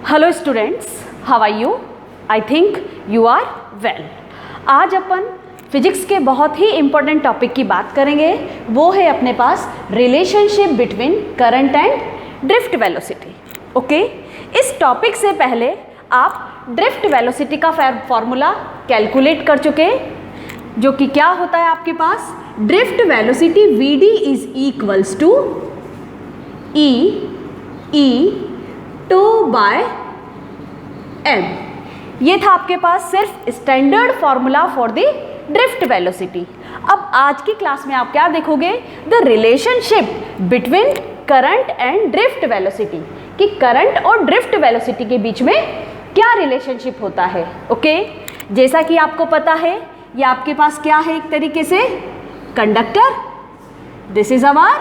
Hello students, how are you? I think you are well. आज अपन physics के बहुत ही इम्पोर्टेंट टॉपिक की बात करेंगे। वो है अपने पास relationship between current and drift velocity. Okay, इस टॉपिक से पहले आप ड्रिफ्ट वेलोसिटी का फॉर्मूला कैलकुलेट कर चुके, जो कि क्या होता है आपके पास? Drift velocity V D is equals to E 2 by m। ये था आपके पास सिर्फ standard formula for the drift velocity. अब आज की क्लास में आप क्या देखोगे? The relationship between current and drift velocity, कि करंट और ड्रिफ्ट वेलोसिटी के बीच में क्या रिलेशनशिप होता है। ओके, जैसा कि आपको पता है, ये आपके पास क्या है? एक तरीके से conductor. This is our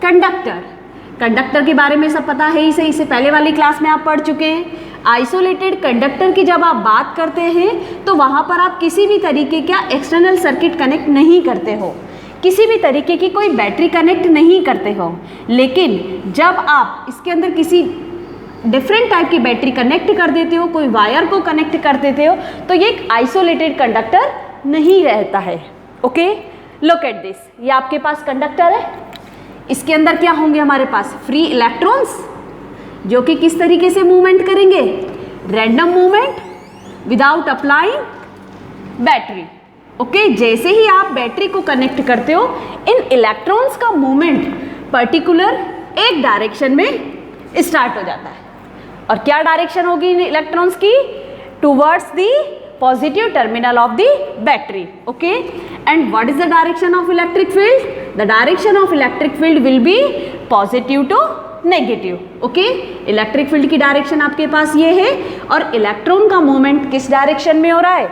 conductor. Conductor के बारे में सब पता है ही सही, इससे पहले वाली क्लास में आप पढ़ चुके हैं। आइसोलेटेड कंडक्टर की जब आप बात करते हैं तो वहाँ पर आप किसी भी तरीके का एक्सटर्नल सर्किट कनेक्ट नहीं करते हो, किसी भी तरीके की कोई बैटरी कनेक्ट नहीं करते हो। लेकिन जब आप इसके अंदर किसी डिफरेंट टाइप की बैटरी कनेक्ट कर देते हो, कोई वायर को कनेक्ट कर देते हो, तो ये एक आइसोलेटेड कंडक्टर नहीं रहता है। Okay, look at this. ये आपके पास कंडक्टर है, इसके अंदर क्या होंगे हमारे पास? फ्री इलेक्ट्रॉन्स, जो कि किस तरीके से मूवमेंट करेंगे? Random movement without applying battery. Okay, जैसे ही आप बैटरी को कनेक्ट करते हो, इन इलेक्ट्रॉन्स का मूवमेंट पर्टिकुलर एक डायरेक्शन में स्टार्ट हो जाता है। और क्या डायरेक्शन होगी इन इलेक्ट्रॉन्स की? Towards the positive terminal of the battery. Okay, and what is the direction of electric field? The direction of electric field will be positive to negative. Okay, electric field की direction आपके पास ये है, और electron का movement किस direction में हो रहा है?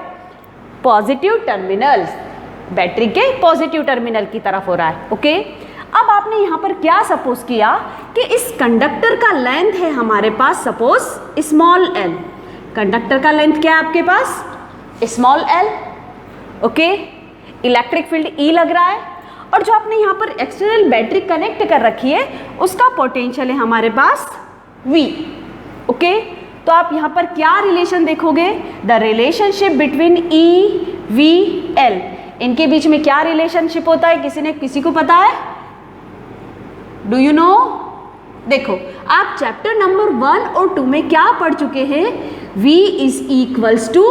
पॉजिटिव टर्मिनल, बैटरी के पॉजिटिव टर्मिनल की तरफ हो रहा है। ओके, अब आपने यहाँ पर क्या सपोज किया कि इस कंडक्टर का लेंथ है हमारे पास, सपोज स्मॉल एल। कंडक्टर का लेंथ क्या है आपके पास? Small L. Okay, electric field E लग रहा है, और जो आपने यहाँ पर एक्सटर्नल बैटरी कनेक्ट कर रखी है उसका पोटेंशियल है हमारे पास V। ओके, तो आप यहाँ पर क्या रिलेशन देखोगे? The relationship between E, V, L। इनके बीच में क्या रिलेशनशिप होता है? किसी को पता है? Do you know? देखो, आप चैप्टर नंबर 1 और 2 में क्या पढ़ चुके हैं? V is equals to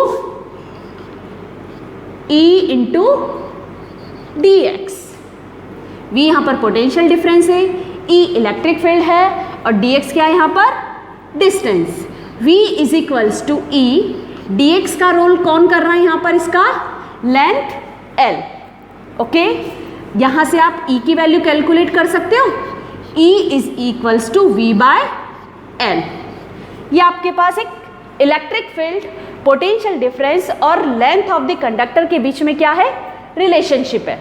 E into dx। V यहाँ पर पोटेंशियल डिफरेंस है, E इलेक्ट्रिक फील्ड है, और dx क्या है यहाँ पर? Distance. V is equals to E, dx का रोल कौन कर रहा है यहाँ पर? इसका लेंथ L। ओके, यहाँ से आप E की वैल्यू कैलकुलेट कर सकते हो। E is equals to V by L। ये आपके पास एक इलेक्ट्रिक फील्ड, पोटेंशियल डिफरेंस और लेंथ ऑफ द कंडक्टर के बीच में क्या है? रिलेशनशिप है।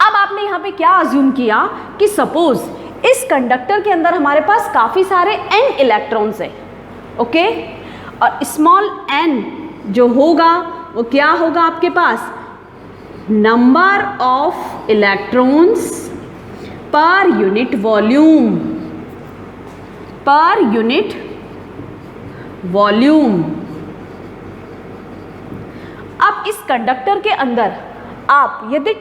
अब आपने यहाँ पे क्या अज्यूम किया कि सपोज इस कंडक्टर के अंदर हमारे पास काफी सारे n इलेक्ट्रॉन्स है। ओके, और स्मॉल n जो होगा वो क्या होगा आपके पास? Number of electrons per unit volume, per unit volume. अब इस कंडक्टर के अंदर आप यदि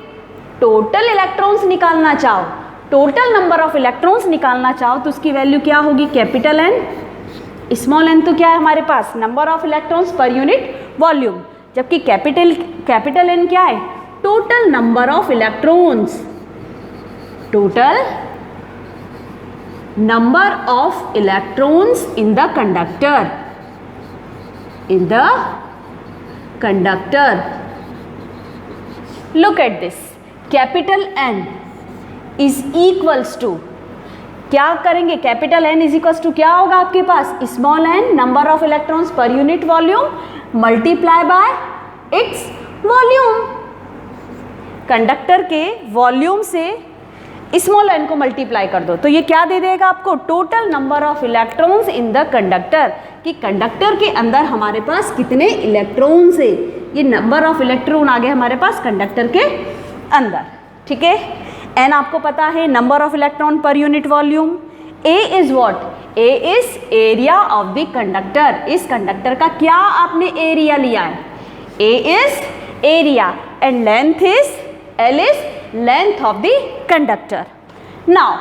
टोटल इलेक्ट्रॉन्स निकालना चाहो, टोटल नंबर ऑफ इलेक्ट्रॉन्स निकालना चाहो, तो उसकी वैल्यू क्या होगी? Capital N। स्मॉल n तो क्या है हमारे पास? Number of electrons per unit volume, जबकि कैपिटल N क्या है? Total number of electrons, total number of electrons in the conductor, in the conductor. Look at this, capital N is equals to, क्या करेंगे? Capital N is equals to क्या होगा आपके पास? Small n number of electrons per unit volume multiply by its volume. Conductor के volume से small n को multiply कर दो, तो ये क्या दे देगा आपको? Total number of electrons in the conductor, कि कंडक्टर के अंदर हमारे पास कितने इलेक्ट्रॉन्स है। ये नंबर ऑफ इलेक्ट्रॉन आ गए हमारे पास कंडक्टर के अंदर। ठीक है, n आपको पता है, number of electron per unit volume. A is what? A is area of the conductor, इस कंडक्टर का क्या आपने एरिया लिया है, A is area and length is L is length of the conductor. Now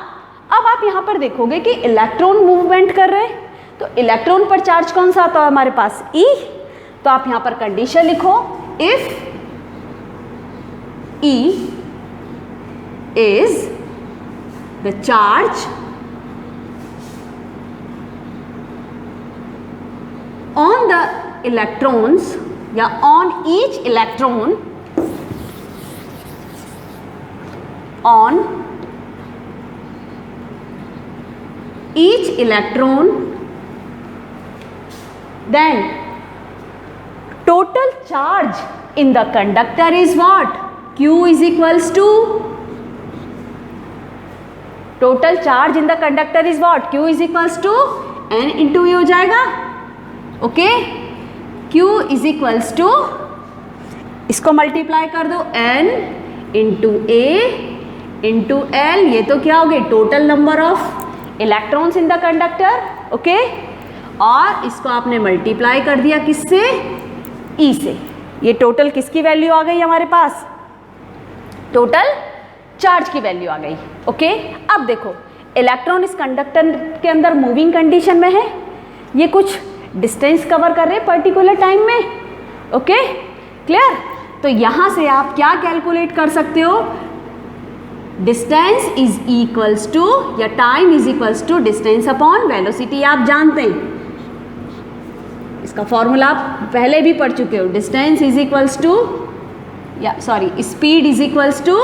अब आप यहां पर देखोगे कि इलेक्ट्रॉन मूवमेंट कर रहे हैं, तो इलेक्ट्रॉन पर चार्ज कौन सा आता है हमारे पास, ई। तो आप यहां पर कंडीशन लिखो, if E is the charge on the electrons या on each electron, on each electron, then total charge in the conductor is what, Q is equals to, total charge in the conductor is what, Q is equals to N into E हो जाएगा, okay. Q is equals to, इसको multiply कर दो, N into A into L, ये तो क्या हो गई, total number of electrons in the conductor, okay. और इसको आपने मल्टीप्लाई कर दिया किससे, E से, ये टोटल किसकी वैल्यू आ गई हमारे पास, टोटल चार्ज की वैल्यू आ गई, ओके। अब देखो इलेक्ट्रॉन इस कंडक्टर के अंदर मूविंग कंडीशन में है, ये कुछ डिस्टेंस कवर कर रहे हैं पर्टिकुलर टाइम में, ओके क्लियर। तो यहां से आप क्या कैलकुलेट कर सकते हो, डिस्टेंस इज इक्वल्स टू या time is equals to distance upon velocity, आप जानते हैं इसका फॉर्मूला, आप पहले भी पढ़ चुके हो, डिस्टेंस इज इक्वल्स टू या sorry speed is equals to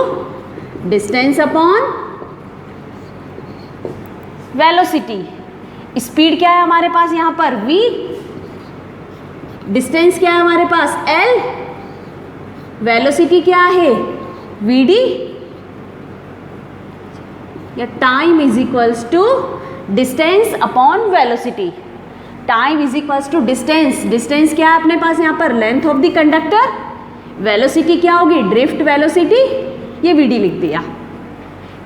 distance upon velocity. Speed क्या है हमारे पास यहाँ पर v, डिस्टेंस क्या है हमारे पास l, वेलोसिटी क्या है vd, या time is equals to distance upon velocity. Time is equals to distance, distance क्या है अपने पास यहाँ पर, length of the conductor, velocity क्या होगी, ड्रिफ्ट वेलोसिटी, ये vd लिख दिया।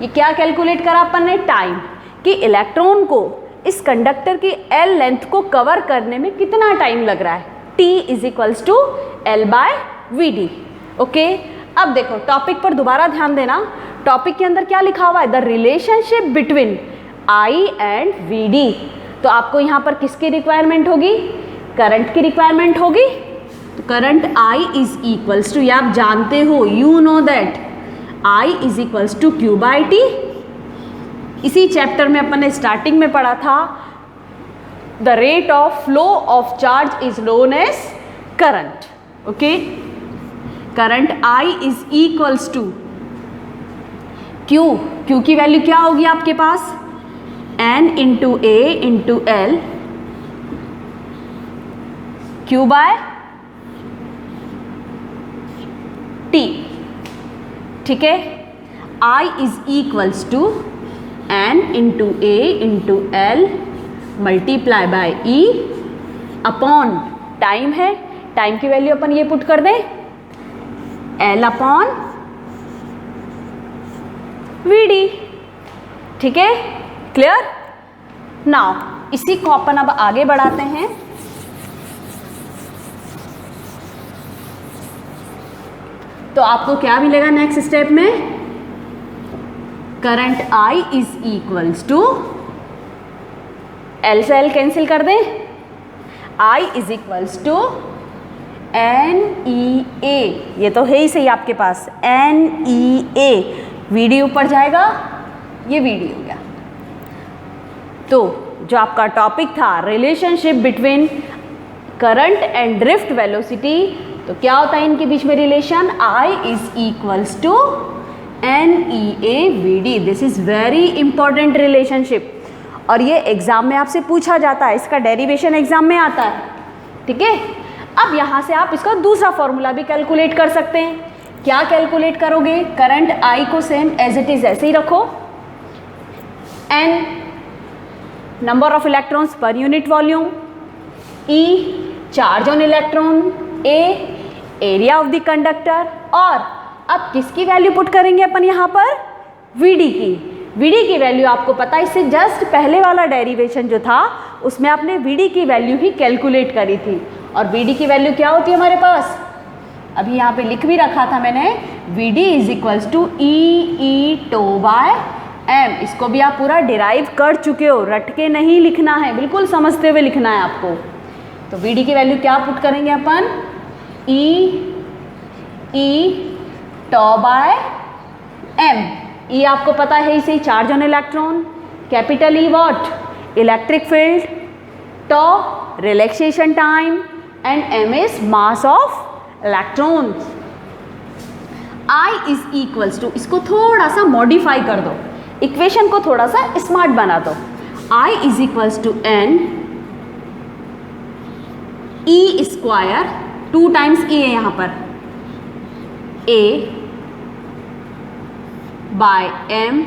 ये क्या कैलकुलेट करा अपन ने, टाइम, कि इलेक्ट्रॉन को इस कंडक्टर की L लेंथ को कवर करने में कितना टाइम लग रहा है, T is equals to L by V, okay. अब देखो टॉपिक पर दोबारा ध्यान देना, टॉपिक के अंदर क्या लिखा हुआ है, the relationship between I and Vd। तो आपको यहाँ पर किसकी रिक्वायरमेंट होगी, करंट की रिक्वायरमेंट होगी। तो current I is equals to, ये आप जानते हो, you know that I is equals to Q by T। इसी चैप्टर में अपन ने स्टार्टिंग में पढ़ा था, the rate of flow of charge is known as current, okay. Current I is equals to Q की वैल्यू क्या होगी आपके पास, N into A into L, Q by T, ठीक है। I is equals to N into A into L multiply by E upon time है, time की value अपन ये पुट कर दें, L अपॉन Vd, ठीक है क्लियर। नाउ इसी को अपन अब आगे बढ़ाते हैं। तो आपको क्या मिलेगा नेक्स्ट स्टेप में, current I is equals to, L से L कैंसिल कर दें, I is equals to NEA, ये तो है ही सही आपके पास, NEA, VD ऊपर जाएगा, ये VD हो गया। तो जो आपका टॉपिक था relationship between current and drift velocity, तो क्या होता है इनके बीच में relation, I is equals to NEA VD। This is very important relationship और ये एग्जाम में आपसे पूछा जाता है, इसका डेरिवेशन एग्जाम में आता है, ठीक है। अब यहाँ से आप इसका दूसरा फॉर्मूला भी कैलकुलेट कर सकते हैं। क्या कैलकुलेट करोगे, करंट I को सेम एज इट इज ऐसे ही रखो, N number of electrons per unit volume, E charge on electron, A area of the conductor, और अब किसकी वैल्यू पुट करेंगे अपन यहाँ पर, VD की। Vd की वैल्यू आपको पता है, इससे जस्ट पहले वाला डेरिवेशन जो था उसमें आपने Vd की वैल्यू ही कैलकुलेट करी थी। और Vd की वैल्यू क्या होती है हमारे पास, अभी यहाँ पे लिख भी रखा था मैंने, Vd is equals to E tau by M. इसको भी आप पूरा डिराइव कर चुके हो, रट के नहीं लिखना है, बिल्कुल समझते हुए लिखना है आपको। तो Vd की वैल्यू क्या पुट करेंगे अपन, E tau by M. E आपको पता है इसे charge on electron, capital E what, electric field, tau relaxation time and M is mass of electrons. I is equals to, इसको थोड़ा सा मॉडिफाई कर दो, इक्वेशन को थोड़ा सा स्मार्ट बना दो। I is equals to N E square, 2 times E है यहाँ पर, ए बाय एम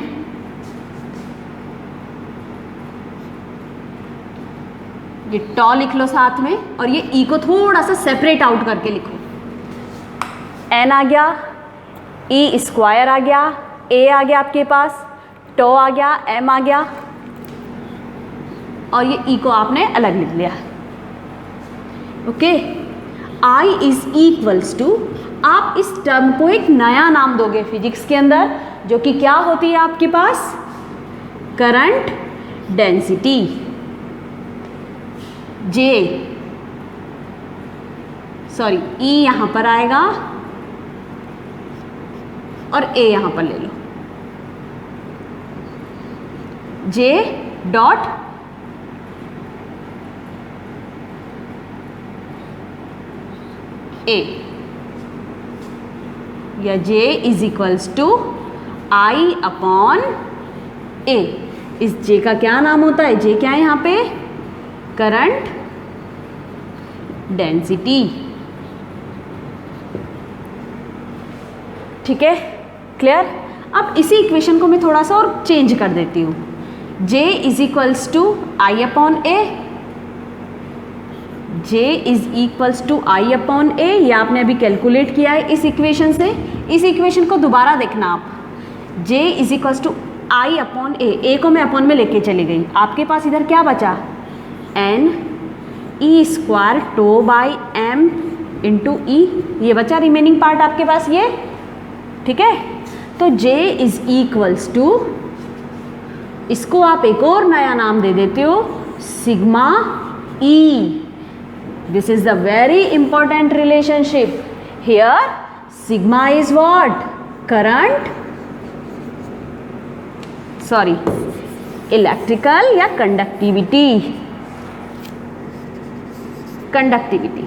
ये टॉ लिख लो साथ में, और ये ई को थोड़ा सा सेपरेट आउट करके लिखो। एन आ गया, ई स्क्वायर आ गया, ए आ गया आपके पास, टॉ आ गया, एम आ गया, और ये ई को आपने अलग लिख लिया। Okay, I is equals to, आप इस टर्म को एक नया नाम दोगे फिजिक्स के अंदर, जो कि क्या होती है आपके पास, करंट डेंसिटी। जे सॉरी ई यहां पर आएगा और ए यहां पर ले लो, जे डॉट ए, या J is equals to I upon A. इस J का क्या नाम होता है, J क्या है यहाँ पे, करंट डेंसिटी। ठीक है, क्लियर। अब इसी इक्वेशन को मैं थोड़ा सा और चेंज कर देती हूँ, J is equals to I upon A, J is equals to I upon A, ये आपने अभी कैलकुलेट किया है इस इक्वेशन से। इस इक्वेशन को दोबारा देखना आप, J is equals to I upon A को मैं अपॉन में लेके चली गई, आपके पास इधर क्या बचा, N E square tau by M into E, ये बचा रिमेनिंग पार्ट आपके पास ये। ठीक है, तो J इज इक्वल्स टू, इसको आप एक और नया नाम दे देते हो, sigma E. This is the very important relationship. Here, sigma is what? Current, sorry, electrical या conductivity. Conductivity.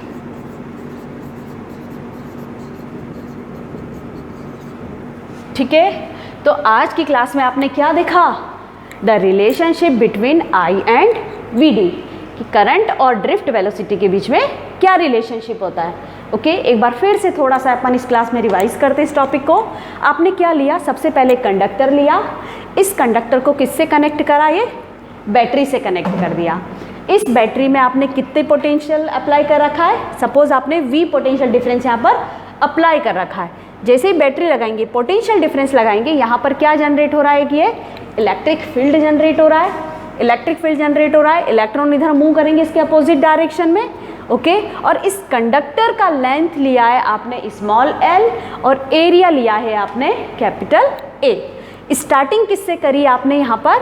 ठीक है, तो आज की क्लास में आपने क्या देखा, the relationship between I and VD, कि करंट और ड्रिफ्ट वेलोसिटी के बीच में क्या रिलेशनशिप होता है। ओके, एक बार फिर से थोड़ा सा अपन इस क्लास में रिवाइज करते हैं इस टॉपिक को। आपने क्या लिया, सबसे पहले कंडक्टर लिया, इस कंडक्टर को किससे कनेक्ट करा, ये बैटरी से कनेक्ट कर दिया। इस बैटरी में आपने कितने पोटेंशियल अप्लाई कर रखा है, सपोज आपने V पोटेंशियल डिफरेंस यहाँ पर अप्लाई कर रखा है। जैसे ही बैटरी लगाएंगे, पोटेंशियल डिफरेंस लगाएंगे, यहाँ पर क्या जनरेट हो रहा है कि ये इलेक्ट्रिक फील्ड जनरेट हो रहा है। इलेक्ट्रिक फील्ड जनरेट हो रहा है, इलेक्ट्रॉन इधर मूव करेंगे इसके अपोजिट डायरेक्शन में। ओके, और इस कंडक्टर का लेंथ लिया है आपने स्मॉल l और एरिया लिया है आपने कैपिटल A। स्टार्टिंग किससे करी आपने यहाँ पर,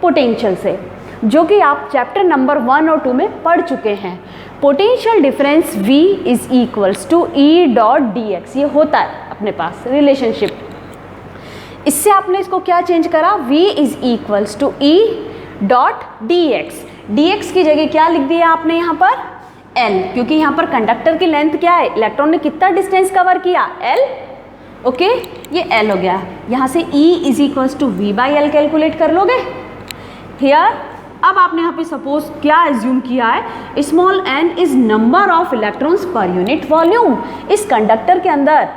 पोटेंशियल से, जो कि आप चैप्टर नंबर 1 और 2 में पढ़ चुके हैं। Potential difference V is equals to E dot dx, ये होता है अपने पास रिलेशनशिप। इससे आपने इसको क्या चेंज करा, V is equals to E dot dx, dx की जगह क्या लिख दिया आपने यहाँ पर, L, क्योंकि यहाँ पर कंडक्टर की लेंथ क्या है, इलेक्ट्रॉन ने कितना डिस्टेंस कवर किया, L। ओके, ये L हो गया। यहाँ से E is equals to V by L calculate कर लोगे हियर। अब आपने यहाँ पे सपोज क्या एज्यूम किया है, small n is number of electrons per unit volume. इस कंडक्टर के अंदर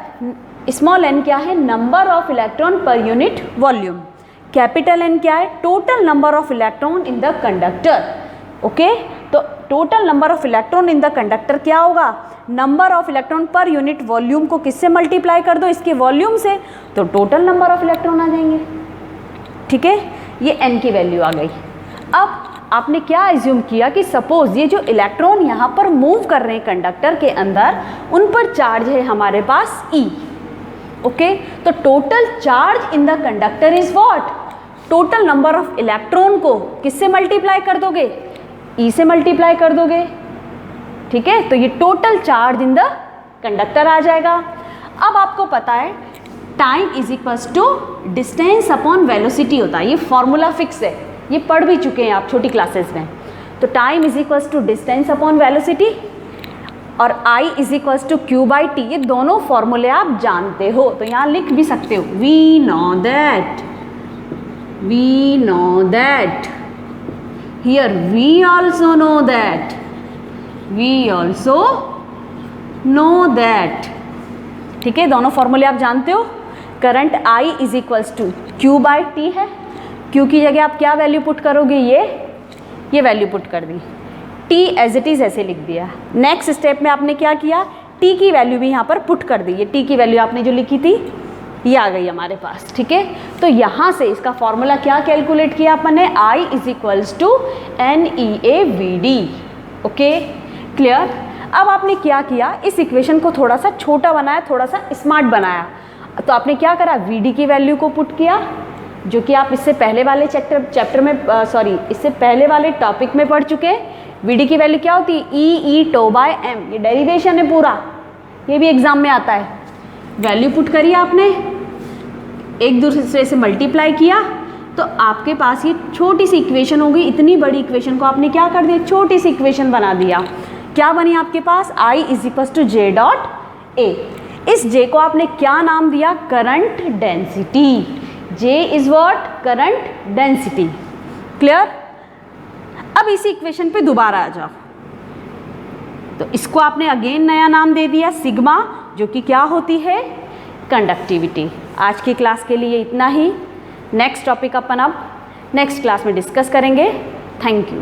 स्मॉल n क्या है, number of electron per unit volume. Capital N क्या है, total number of electron in the conductor. Okay, तो total number of electron in the conductor क्या होगा, number of electron per unit volume को किससे multiply कर दो, इसके वॉल्यूम से, तो टोटल नंबर ऑफ इलेक्ट्रॉन आ जाएंगे। ठीक है, ये n की वैल्यू आ गई। अब आपने क्या एज्यूम किया कि सपोज ये जो इलेक्ट्रॉन यहाँ पर मूव कर रहे हैं कंडक्टर के अंदर, उन पर चार्ज है हमारे पास E। ओके, तो total charge in the conductor is what? Total number of electron को किससे मल्टीप्लाई कर दोगे? E से मल्टीप्लाई कर दोगे। ठीक है, तो ये total charge in the conductor आ जाएगा। अब आपको पता है time is equals to distance upon velocity होता है, ये फॉर्मूला फिक्स है, ये पढ़ भी चुके हैं आप छोटी क्लासेस में। तो time is equals to distance upon velocity और I is equals to Q by T, ये दोनों फॉर्मूले आप जानते हो, तो यहाँ लिख भी सकते हो। We know that, here we also know that, we also know that. ठीक है, दोनों फॉर्मूले आप जानते हो। Current I is equals to Q by T है, Q की जगह आप क्या वैल्यू पुट करोगे? ये वैल्यू पुट कर दी, T एज इट इज़ ऐसे लिख दिया। नेक्स्ट स्टेप में आपने क्या किया? T की वैल्यू भी यहाँ पर पुट कर दी। ये T की वैल्यू आपने जो लिखी थी ये आ गई हमारे पास। ठीक है, तो यहाँ से इसका फॉर्मूला क्या कैलकुलेट किया अपन ने? I is equals to NEAVD। Okay, clear. अब आपने क्या किया? इस इक्वेशन को थोड़ा सा छोटा बनाया, थोड़ा सा स्मार्ट बनाया। तो आपने क्या करा? VD की वैल्यू को पुट किया, जो कि आप इससे पहले वाले चैप्टर में इससे पहले वाले टॉपिक में पढ़ चुके हैं। VD की वैल्यू क्या होती है? E टो बाय M, ये डेरिवेशन है पूरा, ये भी एग्जाम में आता है। वैल्यू पुट करिए आपने, एक दूसरे से मल्टीप्लाई किया, तो आपके पास ये छोटी सी इक्वेशन होगी। इतनी बड़ी इक्वेशन को आपने क्या कर दिया? छोटी सी इक्वेशन बना दिया। क्या बनी आपके पास? I is equal to J dot A। इस J को आपने क्या नाम दिया? Current density. J इज व्हाट? Current density. क्लियर। अब इसी इक्वेशन पे दोबारा आ जाओ, तो इसको आपने अगेन नया नाम दे दिया सिग्मा, जो कि क्या होती है? कंडक्टिविटी। आज की क्लास के लिए इतना ही। नेक्स्ट टॉपिक अपन अब नेक्स्ट क्लास में डिस्कस करेंगे। Thank you.